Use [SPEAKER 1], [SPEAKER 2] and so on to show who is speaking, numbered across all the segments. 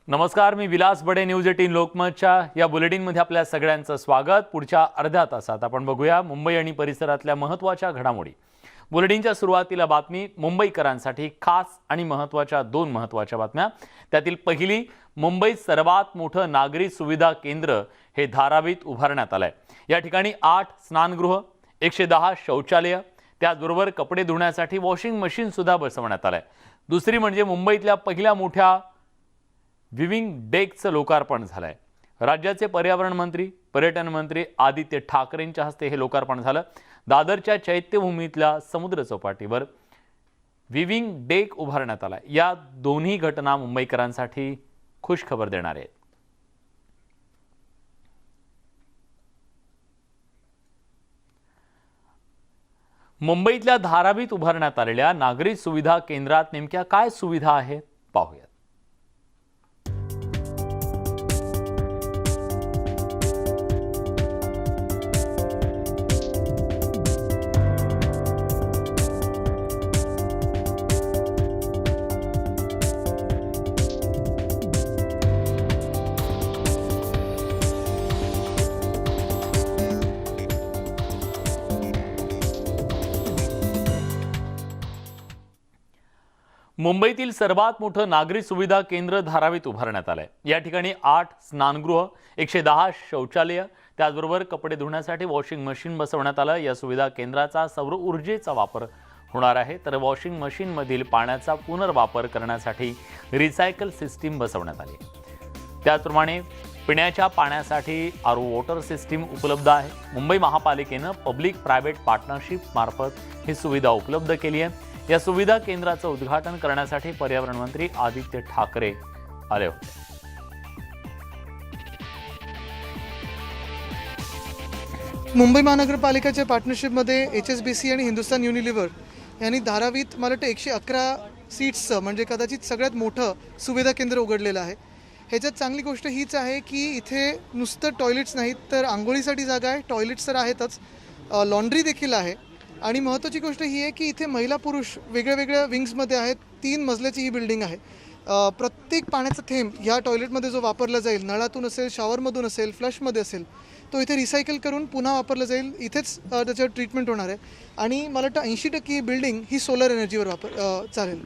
[SPEAKER 1] नमस्कार, मी विलास बडे. न्यूज 18 लोकमतच्या या बुलेटिनमध्ये आपल्या सगळ्यांचं स्वागत. पुढच्या अर्ध्या तासात आपण बघूया मुंबई आणि परिसरातल्या महत्त्वाच्या घडामोडी. बुलेटिनच्या सुरुवातीला बातमी मुंबईकरांसाठी खास आणि दोन महत्त्वाच्या बातम्या. त्यातील पहिली, मुंबईत सर्वात मोठं नागरी सुविधा केंद्र हे धारावीत उभारण्यात आलंय. या ठिकाणी 8 स्नानगृह, 110 शौचालय, त्याचबरोबर कपडे धुण्यासाठी वॉशिंग मशीन सुद्धा बसवण्यात आलंय. दुसरी म्हणजे मुंबईतल्या पहिल्या मोठ्या विविंग डेकचं लोकार्पण झालंय. राज्याचे पर्यावरण मंत्री, पर्यटन मंत्री आदित्य ठाकरेंच्या हस्ते हे लोकार्पण झालं. दादरच्या चैत्यभूमीतल्या समुद्र चौपाटीवर विविंग डेक उभारण्यात आला. या दोन्ही घटना मुंबईकरांसाठी खुश खबर देणार आहेत. मुंबईतल्या धारावीत उभारण्यात आलेल्या नागरी सुविधा केंद्रात नेमक्या काय सुविधा आहेत पाहूयात. मुंबईतील सर्वात मोठं नागरी सुविधा केंद्र धारावीत उभारण्यात आलंय. या ठिकाणी 8 स्नानगृह, 110 शौचालय, त्याचबरोबर कपडे धुण्यासाठी वॉशिंग मशीन बसवण्यात आलं. या सुविधा केंद्राचा सौर ऊर्जेचा वापर होणार आहे. तर वॉशिंग मशीनमधील पाण्याचा पुनर्वापर करण्यासाठी रिसायकल सिस्टीम बसवण्यात आली. त्याचप्रमाणे पिण्याच्या पाण्यासाठी आरओ वॉटर सिस्टीम उपलब्ध आहे. मुंबई महापालिकेनं पब्लिक प्रायव्हेट पार्टनरशिप मार्फत ही सुविधा उपलब्ध केली आहे. या सुविधा केंद्राचं उद्घाटन करण्यासाठी पर्यावरण मंत्री आदित्य ठाकरे आले होते.
[SPEAKER 2] मुंबई महानगरपालिकेच्या पार्टनरशिपमध्ये HSBC आणि हिंदुस्तान युनिलिव्हर यांनी धारावीत मला वाटतं 111 सीट्सचं म्हणजे कदाचित सगळ्यात मोठं सुविधा केंद्र उघडलेलं आहे. ह्याच्यात चांगली गोष्ट हीच आहे की इथे नुसतं टॉयलेट्स नाहीत तर आंघोळीसाठी जागा आहे, टॉयलेट्स तर आहेतच, लॉन्ड्री देखील आहे. आणि महत्त्वाची गोष्ट ही आहे की इथे महिला पुरुष वेगळ्या वेगळ्या विंग्समध्ये आहेत. 3 मजल्याची ही बिल्डिंग आहे. प्रत्येक पाण्याचा थेंब ह्या टॉयलेटमध्ये जो वापरला जाईल, नळातून असेल, शॉवरमधून असेल, फ्लशमध्ये असेल, तो इथे रिसायकल करून पुन्हा वापरला जाईल. इथेच त्याच्यावर ट्रीटमेंट होणार आहे. आणि मला वाटतं 80% ही बिल्डिंग ही सोलर एनर्जीवर चालेल.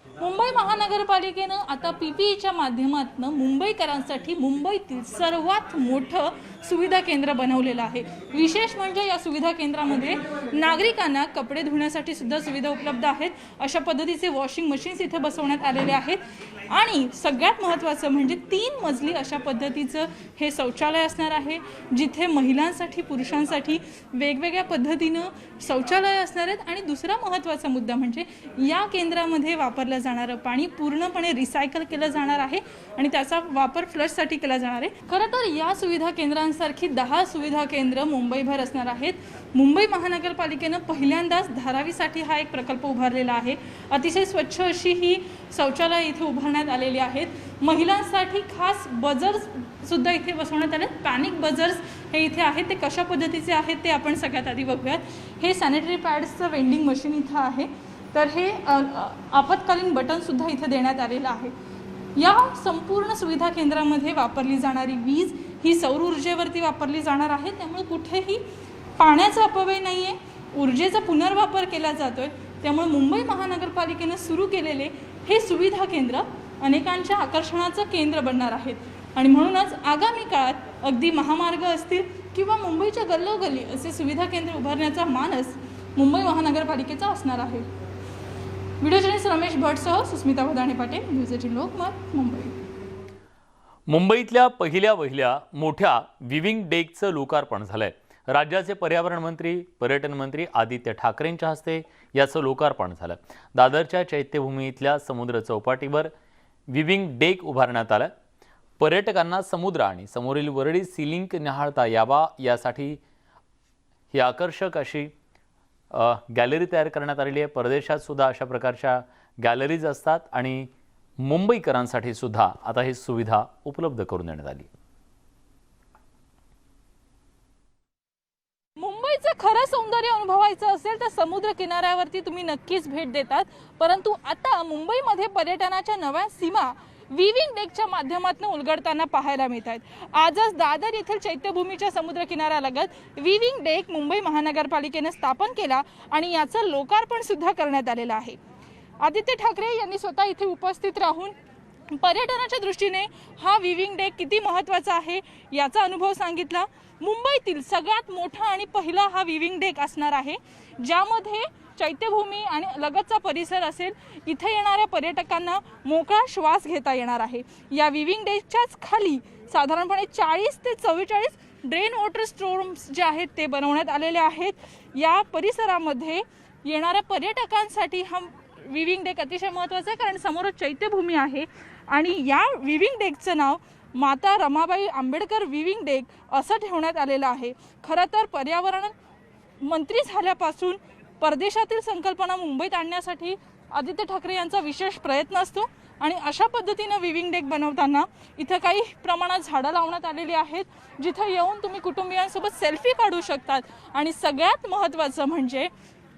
[SPEAKER 3] मुंबई महानगरपालिकेनं आता PPEच्या माध्यमातून मुंबईकरांसाठी मुंबईतील सर्वात मोठं सुविधा केंद्र बनवलेलं आहे. विशेष म्हणजे या सुविधा केंद्रामध्ये नागरिकांना कपडे धुण्यासाठी सुद्धा सुविधा उपलब्ध आहेत. अशा पद्धतीचे वॉशिंग मशीन्स इथे बसवण्यात आलेले आहेत. आणि सगळ्यात महत्त्वाचं म्हणजे 3 मजली अशा पद्धतीचं हे शौचालय असणार आहे, जिथे महिलांसाठी पुरुषांसाठी वेगवेगळ्या पद्धतीनं शौचालय असणार आहेत. आणि दुसरा महत्त्वाचा मुद्दा म्हणजे या केंद्रामध्ये वापरलं जाणारं पाणी पूर्णपणे रिसायकल केलं जाणार आहे आणि त्याचा वापर फ्लशसाठी केला जाणार आहे. खरं तर या सुविधा केंद्रांसारखी 10 सुविधा केंद्र मुंबईभर असणार आहेत. मुंबई महानगरपालिकेनं पहिल्यांदाच धारावीसाठी हा एक प्रकल्प उभारलेला आहे. अतिशय स्वच्छ अशी ही शौचालय इथे उभारण्यात आलेली आहेत. महिलांसाठी खास बजर्स सुद्धा इथे बसवण्यात आले. पॅनिक बजर्स हे इथे आहेत. ते कशा पद्धतीचे आहेत ते आपण सगळ्यात आधी बघूयात. हे सॅनिटरी पॅड्सचं वेंडिंग मशीन इथं आहे. तर हे आपत्कालीन बटनसुद्धा इथे देण्यात आलेलं आहे. या संपूर्ण सुविधा केंद्रामध्ये वापरली जाणारी वीज ही सौर ऊर्जेवरती वापरली जाणार आहे. त्यामुळे कुठेही पाण्याचा अपव्यय नाही आहे, ऊर्जेचा पुनर्वापर केला जातो आहे. त्यामुळे मुंबई महानगरपालिकेनं सुरू केलेले हे सुविधा केंद्र अनेकांच्या आकर्षणाचं केंद्र बनणार आहेत. आणि म्हणूनच आगामी काळात अगदी महामार्ग असतील किंवा मुंबईच्या गल्लोगल्ली असे सुविधा केंद्र उभारण्याचा मानस मुंबई महानगरपालिकेचा असणार आहे. व्हिडिओ जर्नलिस्ट रमेश भटसह सुस्मिता भदाणे पाटील, न्यूज 18 लोकमत, मुंबई.
[SPEAKER 1] मुंबईतल्या पहिल्या मोठ्या विविंग डेकचं लोकार्पण झालंय. राज्याचे पर्यावरण मंत्री, पर्यटन मंत्री आदित्य ठाकरेंच्या हस्ते याचं लोकार्पण झालं. दादरच्या चैत्यभूमीतल्या समुद्र चौपाटीवर विविंग डेक उभारण्यात आलं. पर्यटकांना समुद्र आणि समोरील वरळी सीलिंग निहाळता यावा यासाठी ही आकर्षक अशी गॅलरी तयार करण्यात आलेली आहे. परदेशात सुद्धा अशा प्रकारच्या गॅलरीज असतात आणि मुंबईकरांसाठी सुद्धा आता ही सुविधा उपलब्ध करून देण्यात आली.
[SPEAKER 3] खरं सौंदर्य अनुभवायचं असेल तर समुद्र किनाऱ्यावरती तुम्ही नक्कीच भेट देतात, परंतु आता मुंबईमध्ये पर्यटनाच्या नव्या सीमा विविंग डेकच्या माध्यमातून उलगडताना पाहायला मिळत आहेत. आजच दादर येथील चैत्यभूमीच्या समुद्र किनाऱ्यालगत विविंग डेक मुंबई महानगरपालिकेने स्थापन केला आणि याचं लोकार्पण सुद्धा करण्यात आलेलं आहे. आदित्य ठाकरे यांनी स्वतः इथे उपस्थित राहून पर्यटनाच्या दृष्टीने हा विविंग डेक किती महत्त्वाचा आहे याचा अनुभव सांगितला. मुंबईतील सगळ्यात मोठा आणि पहिला हा विविंग डेक असणार आहे, ज्यामध्ये चैत्यभूमी आणि लगतचा परिसर असेल, इथे येणाऱ्या पर्यटकांना मोकळा श्वास घेता येणार आहे. या विविंग डेकच्याच खाली साधारणपणे 40 ते 44 ड्रेन वॉटर स्टोर्म्स जे आहेत ते बनवण्यात आलेले आहेत. या परिसरामध्ये येणाऱ्या पर्यटकांसाठी हा विविंग डेक अतिशय महत्त्वाचा आहे, कारण समोर चैत्यभूमी आहे आणि या विविंग डेकचं नाव माता रमाबाई आंबेडकर विविंग डेक असं ठेवण्यात आलेलं आहे. खरं तर पर्यावरण मंत्री झाल्यापासून परदेशातील संकल्पना मुंबईत आणण्यासाठी आदित्य ठाकरे यांचा विशेष प्रयत्न असतो आणि अशा पद्धतीनं विविंग डेक बनवताना इथं काही प्रमाणात झाडं लावण्यात आलेली आहेत, जिथं येऊन तुम्ही कुटुंबियांसोबत सेल्फी काढू शकतात. आणि सगळ्यात महत्त्वाचं म्हणजे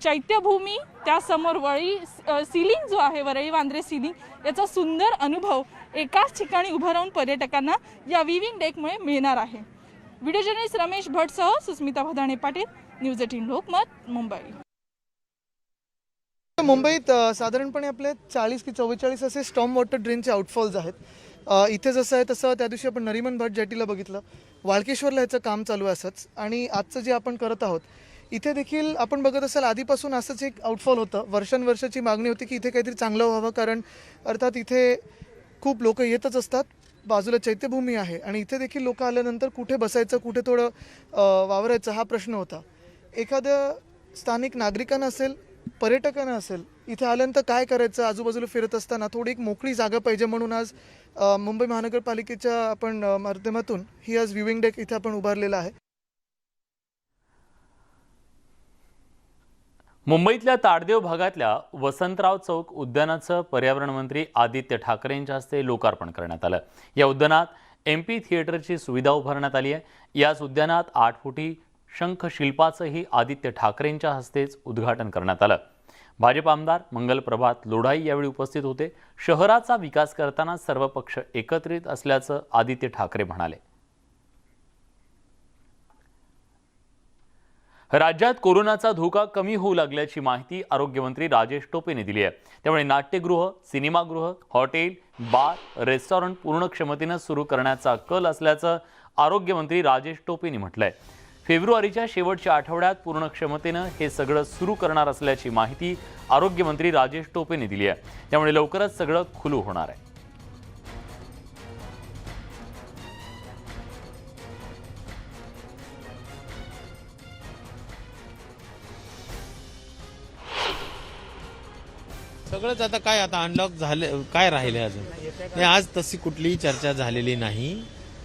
[SPEAKER 3] चैत्यभूमी त्यासमोर वरळी सिलिंग जो आहे, वरळी वांद्रे सिलिंग, याचा सुंदर अनुभव एकाच ठिकाणी उभं राहून पर्यटकांना या विविंग डेकमुळे मिळणार आहे. व्हिडिओ जर्नलिस्ट रमेश भटसह सुस्मिता भदाणे पाटील, न्यूज 18 लोकमत, मुंबई.
[SPEAKER 2] मुंबईत साधारणपणे आपले 40 की 44 असे स्टॉर्म वॉटर ड्रेनचे आउटफॉल्स आहेत. इथे जसं आहे तसं त्या दिवशी आपण नरिमन भट जेटीला बघितलं, वाळकेश्वरला ह्याचं काम चालू आहे असंच. आणि आजचं जे आपण करत आहोत इथे देखील आपण बघत असाल आधीपासून असंच एक आउटफॉल होतं. वर्षांवर्षाची मागणी होती की इथे काहीतरी चांगलं व्हावं, कारण अर्थात इथे खूप लोक येतच असतात. बाजूला चैत्यभूमी आहे आणि इथे देखील लोक आल्यानंतर कुठे बसायचं, कुठे थोडं वावरायचं हा प्रश्न होता. एखाद्या स्थानिक नागरिकांना असेल, पर्यटकांना असेल, इथे आल्यानंतर काय करायचं, आजूबाजूला फिरत असताना थोडी एक मोकळी जागा पाहिजे, म्हणून आज मुंबई महानगरपालिकेच्या आपण माध्यमातून ही आज विविंग डेक इथे आपण उभारलेला आहे.
[SPEAKER 1] मुंबईतल्या ताडदेव भागातल्या वसंतराव चौक उद्यानाचं पर्यावरण मंत्री आदित्य ठाकरे यांच्या हस्ते लोकार्पण करण्यात आलं. या उद्यानात MP थिएटरची सुविधा उभारण्यात आली आहे. याच उद्यानात 8 फुटी शंखशिल्पाचंही आदित्य ठाकरेंच्या हस्तेच उद्घाटन करण्यात आलं. भाजप आमदार मंगल प्रभात लोढाई यावेळी उपस्थित होते. शहराचा विकास करताना सर्व पक्ष एकत्रित असल्याचं आदित्य ठाकरे म्हणाले. राज्यात कोरोनाचा धोका कमी होऊ लागल्याची माहिती आरोग्यमंत्री राजेश टोपेने दिली आहे. त्यामुळे नाट्यगृह, सिनेमागृह, हॉटेल, बार, रेस्टॉरंट पूर्ण क्षमतेनं सुरू करण्याचा कल असल्याचं आरोग्यमंत्री राजेश टोपेने म्हटलंय. फेब्रुवारीच्या शेवटच्या आठवड्यात पूर्ण क्षमतेनं हे सगळं सुरू करणार असल्याची माहिती आरोग्यमंत्री राजेश टोपेने दिली आहे. त्यामुळे लवकरच सगळं खुलं होणार आहे.
[SPEAKER 4] सगळंच आता काय, आता अनलॉक झाले काय राहिले अजून नाही. आज तशी कुठलीही चर्चा झालेली नाही,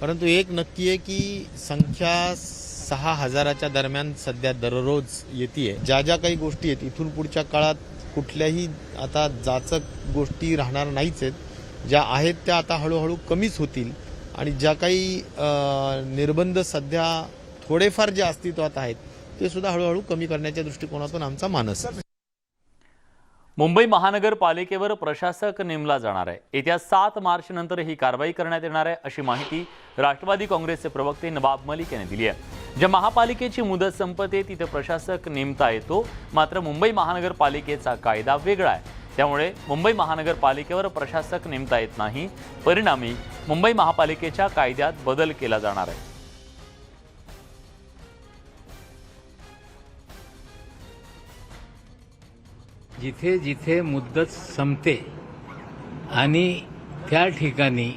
[SPEAKER 4] परंतु एक नक्की आहे की संख्या 6,000च्या दरम्यान सध्या दररोज येते. ज्या ज्या काही गोष्टी आहेत इथून पुढच्या काळात कुठल्याही आता जाचक गोष्टी राहणार नाहीच आहेत. ज्या आहेत त्या आता हळूहळू कमीच होतील आणि ज्या काही निर्बंध सध्या थोडेफार जे अस्तित्वात आहेत ते सुद्धा हळूहळू कमी करण्याच्या दृष्टिकोनातून आमचा मानस आहे.
[SPEAKER 1] मुंबई महानगरपालिकेवर प्रशासक नेमला जाणार आहे. येत्या 7 मार्च नंतर ही कारवाई करण्यात येणार आहे, अशी माहिती राष्ट्रवादी काँग्रेसचे प्रवक्ते नवाब मलिक यांनी दिली आहे. ज्या महापालिकेची मुदत संपते तिथे प्रशासक नेमता येतो, मात्र मुंबई महानगरपालिकेचा कायदा वेगळा आहे. त्यामुळे मुंबई महानगरपालिकेवर प्रशासक नेमता येत नाही. परिणामी मुंबई महापालिकेच्या कायद्यात बदल केला जाणार आहे.
[SPEAKER 5] जिथे जिथे मुदत संपते आणि त्या ठिकाणी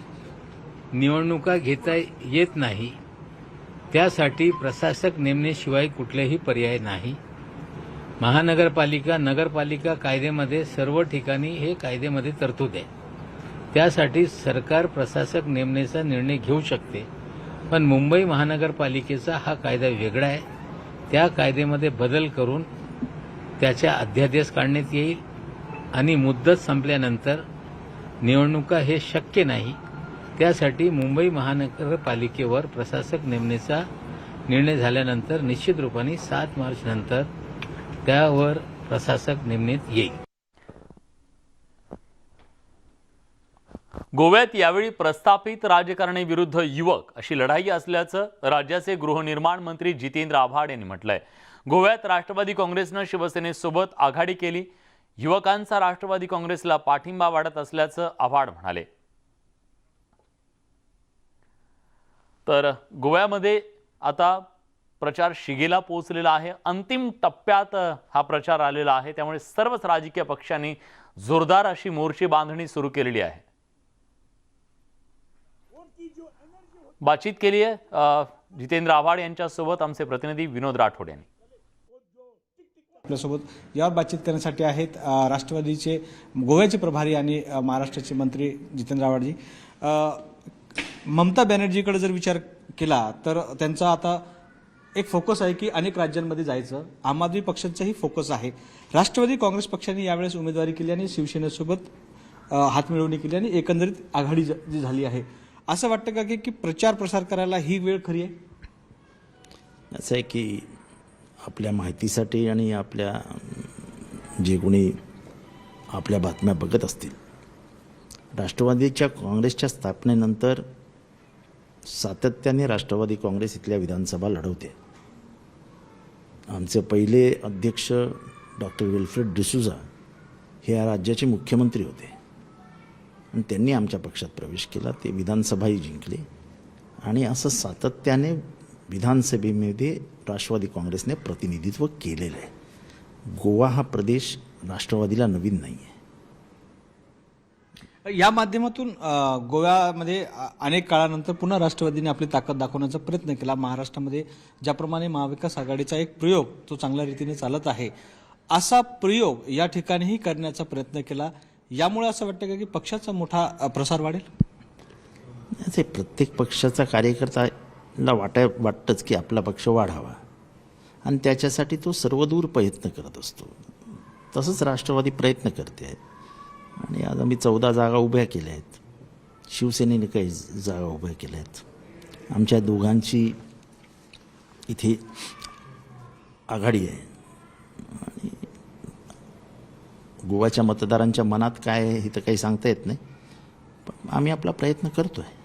[SPEAKER 5] निवडणुका घेता येत नाही, त्यासाठी प्रशासक नेमण्याशिवाय कुठलेही पर्याय नाही. महानगरपालिका, नगरपालिका कायद्यामध्ये सर्व ठिकाणी हे कायद्यामध्ये तरतूद आहे. त्यासाठी सरकार प्रशासक नेमण्याचा निर्णय घेऊ शकते, पण मुंबई महानगरपालिकेचा हा कायदा वेगळा आहे. त्या कायद्यामध्ये बदल करून त्याच्या अध्यादेश काढण्यात येईल आणि मुदत संपल्यानंतर निवडणुका हे शक्य नाही. त्यासाठी मुंबई महानगरपालिकेवर प्रशासक नेमण्याचा निर्णय झाल्यानंतर निश्चित रूपाने 7 मार्च नंतर त्यावर प्रशासक नेमण्यात येईल.
[SPEAKER 1] गोव्यात यावेळी प्रस्थापित राजकारणी युवक अशी लढाई असल्याचं राज्याचे गृहनिर्माण मंत्री जितेंद्र आव्हाड यांनी म्हटलंय. गोव्यात राष्ट्रवादी काँग्रेसनं शिवसेनेसोबत आघाडी केली. युवकांचा राष्ट्रवादी काँग्रेसला पाठिंबा वाढत असल्याचं आव्हाड म्हणाले. तर गोव्यामध्ये आता प्रचार शिगेला पोहोचलेला आहे. अंतिम टप्प्यात हा प्रचार आलेला आहे. त्यामुळे सर्वच राजकीय पक्षांनी जोरदार अशी मोर्चे बांधणी सुरू केलेली आहे. बातचीत केली आहे जितेंद्र आव्हाड यांच्यासोबत आमचे प्रतिनिधी विनोद राठोड यांनी.
[SPEAKER 6] आपल्यासोबत यावर बातचीत करण्यासाठी आहेत राष्ट्रवादीचे गोव्याचे प्रभारी आणि महाराष्ट्राचे मंत्री जितेंद्र आव्हाडजी. ममता बॅनर्जीकडे जर विचार केला तर त्यांचा आता एक फोकस आहे की अनेक राज्यांमध्ये जायचं. आम आदमी पक्षाचाही फोकस आहे. राष्ट्रवादी काँग्रेस पक्षाने यावेळेस उमेदवारी केली आणि शिवसेनेसोबत हातमिळवणी केली आणि एकंदरीत आघाडी जी झाली आहे. असं वाटतं का की प्रचार प्रसार करायला ही वेळ खरी आहे?
[SPEAKER 7] असं आहे की आपल्या माहितीसाठी आणि आपल्या जे कोणी आपल्या बातम्या बघत असतील, राष्ट्रवादीच्या काँग्रेसच्या स्थापनेनंतर सातत्याने राष्ट्रवादी काँग्रेस इथल्या विधानसभा लढवते. आमचे पहिले अध्यक्ष डॉक्टर विल्फ्रेड डिसूजा हे या राज्याचे मुख्यमंत्री होते आणि त्यांनी आमच्या पक्षात प्रवेश केला. ते विधानसभाही जिंकले आणि असं सातत्याने विधानसभेमध्ये राष्ट्रवादी काँग्रेसने प्रतिनिधित्व केलेलं आहे. गोवा हा प्रदेश राष्ट्रवादीला नवीन नाही आहे.
[SPEAKER 6] या माध्यमातून गोव्यामध्ये अनेक काळानंतर पुन्हा राष्ट्रवादीने आपली ताकद दाखवण्याचा प्रयत्न केला. महाराष्ट्रामध्ये ज्याप्रमाणे महाविकास आघाडीचा एक प्रयोग तो चांगल्या रीतीने चालत आहे, असा प्रयोग या ठिकाणीही करण्याचा प्रयत्न केला. यामुळे असं वाटतं का की पक्षाचा मोठा प्रसार वाढेल?
[SPEAKER 7] असे प्रत्येक पक्षाचा कार्यकर्त्याला वाटतंच की आपला पक्ष वाढावा आणि त्याच्यासाठी तो सर्वदूर प्रयत्न करत असतो. तसंच राष्ट्रवादी प्रयत्न करते आहे आणि आज आम्ही 14 जागा उभ्या केल्या आहेत. शिवसेनेने काही जागा उभ्या केल्या आहेत. आमच्या दोघांची इथे आघाडी आहे आणि गोव्याच्या मतदारांच्या मनात काय आहे हे तर काही सांगता येत नाही, पण आम्ही आपला प्रयत्न करतो आहे.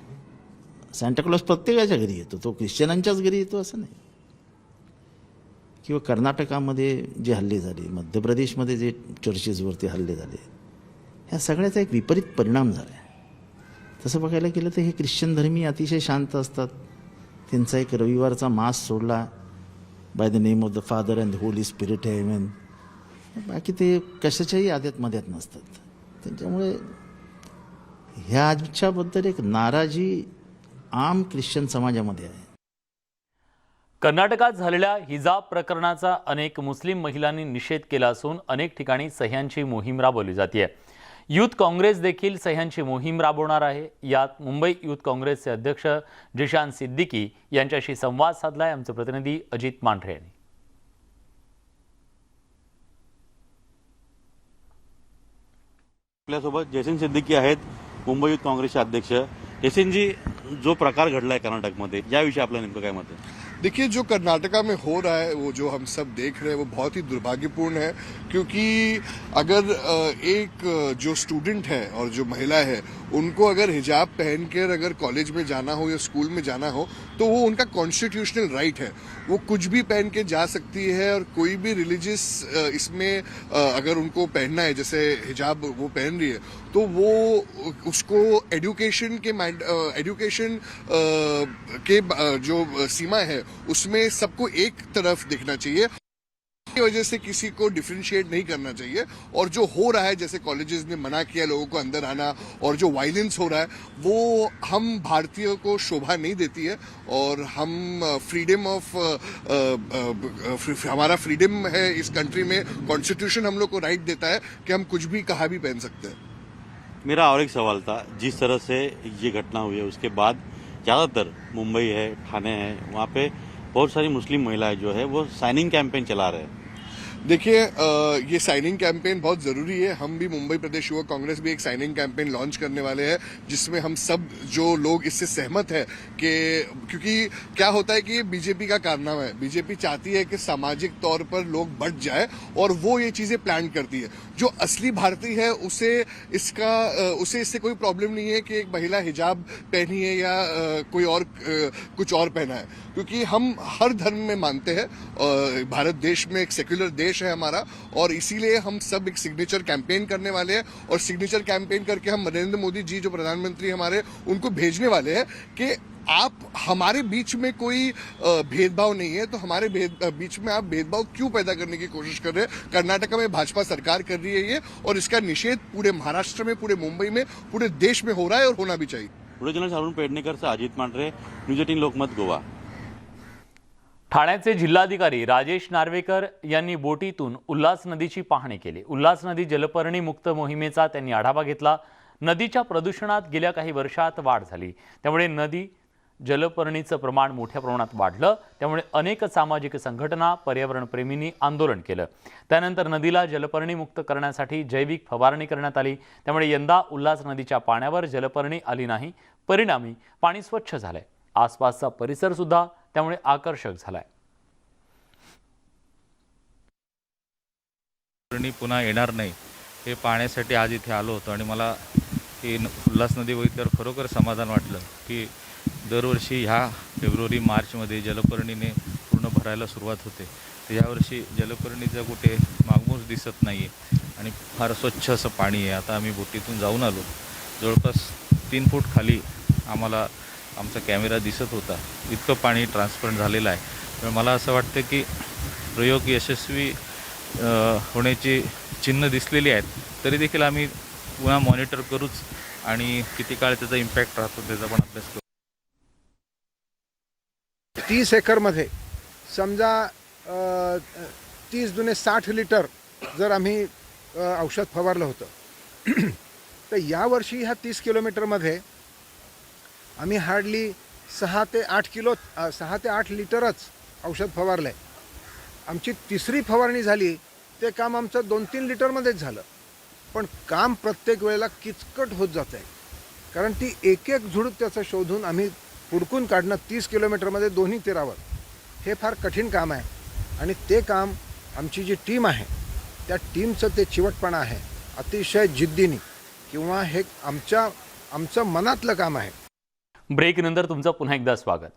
[SPEAKER 7] सॅन्टाक्लॉज प्रत्येकाच्या घरी येतो, तो ख्रिश्चनांच्याच घरी येतो असं नाही. किंवा कर्नाटकामध्ये जे हल्ले झाले, मध्य प्रदेशमध्ये जे चर्चेसवरती हल्ले झाले, ह्या सगळ्याचा एक विपरीत परिणाम झाला आहे. तसं बघायला गेलं तर हे ख्रिश्चन धर्मी अतिशय शांत असतात. त्यांचा एक रविवारचा मास सोडला, by the name of the father and the holy spirit heaven, बाकी ते कशाच्याही आद्यात नसतात. त्यांच्यामुळे ह्याच्याबद्दल एक नाराजी आम ख्रिश्चन समाजामध्ये आहे.
[SPEAKER 1] कर्नाटकात झालेल्या हिजाब प्रकरणाचा अनेक मुस्लिम महिलांनी निषेध केला असून अनेक ठिकाणी सह्यांची मोहीम राबवली जाते. यूथ काँग्रेस देखील सह्यांची मोहीम राबवणार आहे. यात मुंबई यूथ काँग्रेसचे अध्यक्ष जिशान सिद्दीकी यांच्याशी संवाद साधलाय आमचे प्रतिनिधी अजित मांढरे यांनी.
[SPEAKER 8] आपल्यासोबत जयसिंग सिद्दीकी आहेत, मुंबई यूथ काँग्रेसचे अध्यक्ष. जयसिंगजी, जो प्रकार घडलाय कर्नाटकमध्ये, याविषयी आपलं नेमकं काय मत आहे?
[SPEAKER 9] देखिए, जो कर्नाटका में हो रहा है वो जो हम सब देख रहे हैं वो बहुत ही दुर्भाग्यपूर्ण है, क्योंकि अगर एक जो स्टूडेंट है और जो महिला है उनको अगर हिजाब पहनकर अगर कॉलेज में जाना हो या स्कूल में जाना हो तो वो उनका कॉन्स्टिट्यूशनल राइट है. वो कुछ भी पहन के जा सकती है और कोई भी रिलीजियस इसमें अगर उनको पहनना है, जैसे हिजाब वो पहन रही है, तो वो उसको एजुकेशन के जो सीमा है उसमें सबको एक तरफ देखना चाहिए. की वजह से किसी को डिफरेंशिएट नहीं करना चाहिए. और जो हो रहा है, जैसे कॉलेजेस ने मना किया लोगों को अंदर आना, और जो वायलेंस हो रहा है वो हम भारतीयों को शोभा नहीं देती है. और हम फ्रीडम ऑफ हमारा फ्रीडम है इस कंट्री में, कॉन्स्टिट्यूशन हम लोग को राइट देता है कि हम कुछ भी कहा भी पहन सकते हैं.
[SPEAKER 8] मेरा और एक सवाल था, जिस तरह से ये घटना हुई है उसके बाद ज़्यादातर मुंबई है, ठाणे है, वहाँ पे बहुत सारी मुस्लिम महिलाएं जो है वो साइनिंग कैंपेन चला रहे हैं.
[SPEAKER 9] देखिए ये साइनिंग कैंपेन बहुत ज़रूरी है। हम भी मुंबई प्रदेश युवक कांग्रेस भी एक साइनिंग कैंपेन लॉन्च करने वाले हैं, जिसमें हम सब जो लोग इससे सहमत है कि क्योंकि क्या होता है कि ये बीजेपी का कारनामा है। बीजेपी चाहती है कि सामाजिक तौर पर लोग बढ़ जाए और वो ये चीज़ें प्लान करती है। जो असली भारतीय है उसे इससे कोई प्रॉब्लम नहीं है कि एक महिला हिजाब पहनी है या कोई और कुछ और पहना है, क्योंकि हम हर धर्म में मानते हैं। भारत देश में एक सेक्युलर देश है हमारा, और इसीलिए हम सब एक सिग्नेचर कैंपेन करने वाले हैं। और सिग्नेचर कैंपेन करके हम नरेंद्र मोदी जी जो प्रधानमंत्री हमारे, उनको भेजने वाले हैं कि आप हमारे बीच में कोई भेदभाव नहीं है, तो हमारे बीच में आप भेदभाव क्यों पैदा करने की कोशिश कर रहे हैं। कर्नाटक में भाजपा सरकार कर रही है ये, और इसका निषेध पूरे महाराष्ट्र में, पूरे मुंबई में, पूरे देश में हो रहा है और होना भी चाहिए।
[SPEAKER 8] पुढे जनरल अरुण पेडणेकरचं अजित मांढरे, न्यूज 18 लोकमत गोवा.
[SPEAKER 1] ठाण्याचे जिल्हाधिकारी राजेश नार्वेकर यांनी बोटीतून उल्हास नदीची पाहणी केली. उल्हास नदी जलपर्णी मुक्त मोहिमेचा त्यांनी आढावा घेतला. नदीच्या प्रदूषणात गेल्या काही वर्षात वाढ झाली, त्यामुळे नदी जलपर्णीचं प्रमाण मोठ्या प्रमाणात वाढलं. त्यामुळे अनेक सामाजिक संघटना, पर्यावरणप्रेमींनी आंदोलन केलं. त्यानंतर नदीला जलपर्णी मुक्त करण्यासाठी जैविक फवारणी करण्यात आली. त्यामुळे यंदा उल्हास नदीच्या पाण्यावर जलपर्णी आली नाही. परिणामी पाणी स्वच्छ झालंय. आसपासचा परिसर सुद्धा त्यामुळे आकर्षक झालाय.
[SPEAKER 10] पुन्हा येणार नाही हे पाहण्यासाठी आज इथे आलो होतो आणि मला ही उल्हास नदी बघितल्यावर खरोखर समाधान वाटलं की दरवर्षी ह्या फेब्रुवारी मार्चमध्ये जलपर्णीने पूर्ण भरायला सुरुवात होते. तर यावर्षी जलपर्णीचा कुठे मागमूस दिसत नाही आहे आणि फार स्वच्छ असं पाणी आहे. आता आम्ही बोटीतून जाऊन आलो. जवळपास 3 फूट खाली आम्हाला आमचा कॅमेरा दिसत होता. इतकं पाणी ट्रान्सपरंट झालेलं आहे. तर मला असं वाटतं की प्रयोग यशस्वी होण्याची चिन्ह दिसलेली आहेत. तरी देखील आम्ही पुन्हा मॉनिटर करूच आणि किती काळ त्याचा इम्पॅक्ट राहतो त्याचा पण अभ्यास करू.
[SPEAKER 11] 30 एकरमध्ये समजा 30 दुने 60 लिटर जर आम्ही औषध फवारलं होतं तर यावर्षी ह्या 30 किलोमीटरमध्ये आम्ही हार्डली 6 ते 8 लिटरच औषध फवारलं आहे. आमची तिसरी फवारणी झाली ते काम आमचं 2-3 लिटरमध्येच झालं. पण काम प्रत्येक वेळेला किचकट होत जात आहे, कारण ती एक झुडूप त्याचं शोधून आम्ही पुरकून काढणं 30 किलोमीटरमध्ये दोन्ही तीरावर हे फार कठीण काम आहे. आणि ते काम आमची जी टीम आहे त्या टीमचं ते चिवटपणा आहे, अतिशय जिद्दीने, किंवा हे आमचं मनातलं काम आहे.
[SPEAKER 1] ब्रेकनंतर तुमचं पुन्हा एकदा स्वागत.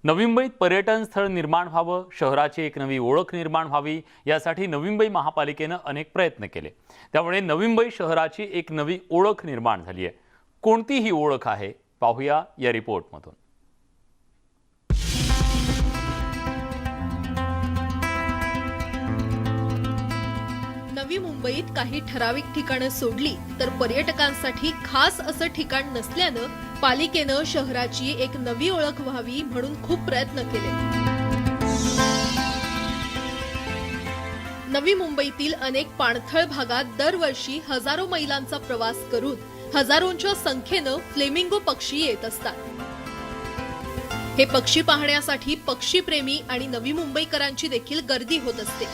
[SPEAKER 1] नवी मुंबईत पर्यटन स्थळ निर्माण व्हावं, शहराची एक नवी ओळख निर्माण व्हावी, यासाठी नवी मुंबई महापालिकेनं अनेक प्रयत्न केले. त्यामुळे नवी मुंबई शहराची एक नवी ओळख निर्माण झाली आहे. कोणती ही ओळख आहे पाहूया या रिपोर्टमधून.
[SPEAKER 12] नवी मुंबईत काही ठराविक ठिकाणं सोडली तर पर्यटकांसाठी खास असं ठिकाण नसल्यानं पालिकेनं शहराची एक नवी ओळख व्हावी म्हणून खूप प्रयत्न केले. नवी मुंबईतील अनेक पाणथळ भागात दरवर्षी हजारो मैलांचा प्रवास करून हजारोंच्या संख्येनं फ्लेमिंगो पक्षी येत असतात. हे पक्षी पाहण्यासाठी पक्षीप्रेमी आणि नवी मुंबईकरांची देखील गर्दी होत असते.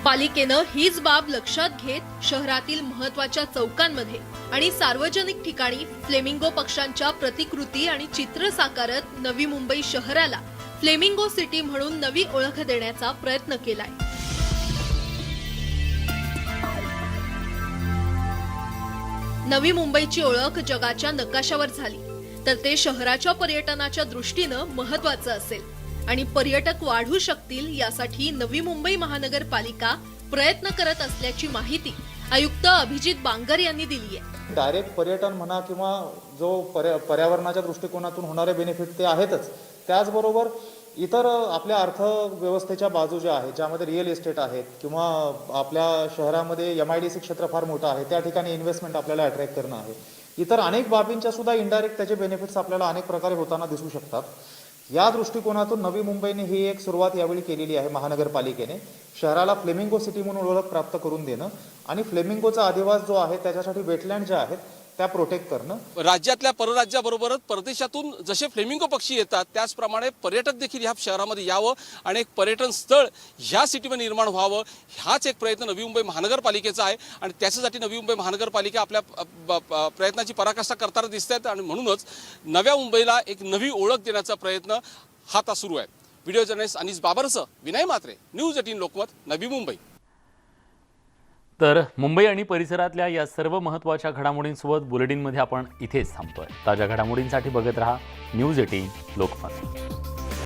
[SPEAKER 12] पालिकेनं हीच बाब लक्षात घेत शहरातील महत्त्वाच्या चौकांमध्ये आणि सार्वजनिक ठिकाणी फ्लेमिंगो पक्ष्यांच्या प्रतिकृती आणि चित्र साकारत नवी मुंबई शहराला फ्लेमिंगो सिटी म्हणून नवी ओळख देण्याचा प्रयत्न केलाय. नवी मुंबईची ओळख जगाच्या नकाशावर झाली तर ते शहराच्या पर्यटनाच्या दृष्टीनं महत्त्वाचं असेल आणि पर्यटक वाढू शकतील यासाठी नवी मुंबई महानगरपालिका प्रयत्न करत असल्याची माहिती आयुक्त अभिजित बांगर यांनी दिली आहे.
[SPEAKER 13] डायरेक्ट पर्यटन म्हणा किंवा जो पर्यावरणाच्या दृष्टिकोनातून होणारे बेनिफिट ते आहेतच, त्याचबरोबर इतर आपल्या अर्थव्यवस्थेच्या बाजू ज्या आहेत, ज्यामध्ये रिअल इस्टेट आहेत किंवा आपल्या शहरामध्ये MIDC क्षेत्र फार मोठं आहे, त्या ठिकाणी इन्व्हेस्टमेंट आपल्याला अट्रॅक्ट करणं आहे. इतर अनेक बाबींच्या सुद्धा इनडायरेक्ट त्याचे बेनिफिट्स आपल्याला अनेक प्रकारे होताना दिसू शकतात. या दृष्टिकोनातून नवी मुंबईने ही एक सुरुवात यावेळी केलेली आहे महानगरपालिकेने. शहराला फ्लेमिंगो सिटी म्हणून ओळख प्राप्त करून देणं आणि फ्लेमिंगोचा अधिवास जो आहे त्याच्यासाठी वेटलँड ज्या आहेत त्या प्रोटेक्ट करणं.
[SPEAKER 14] राज्यातल्या परराज्याबरोबरच परदेशातून जसे फ्लेमिंगो पक्षी येतात त्याचप्रमाणे पर्यटक देखील ह्या शहरामध्ये यावं आणि एक पर्यटन स्थळ ह्या सिटीमध्ये निर्माण व्हावं, हाच एक प्रयत्न नवी मुंबई महानगरपालिकेचा आहे आणि त्याच्यासाठी नवी मुंबई महानगरपालिका आपल्या प्रयत्नाची पराकाष्ठा करताना दिसत आहेत आणि म्हणूनच नव्या मुंबईला एक नवी ओळख देण्याचा प्रयत्न हा आता सुरू आहे. व्हिडिओ जर्नलिस्ट अनिस बाबरसह विनय म्हात्रे, न्यूज 18 लोकमत, नवी मुंबई.
[SPEAKER 1] तर मुंबई आणि परिसरातल्या या सर्व महत्त्वाच्या घडामोडींसोबत बुलेटिनमध्ये आपण इथेच थांबतोय. ताज्या घडामोडींसाठी बघत रहा न्यूज 18 लोकमत.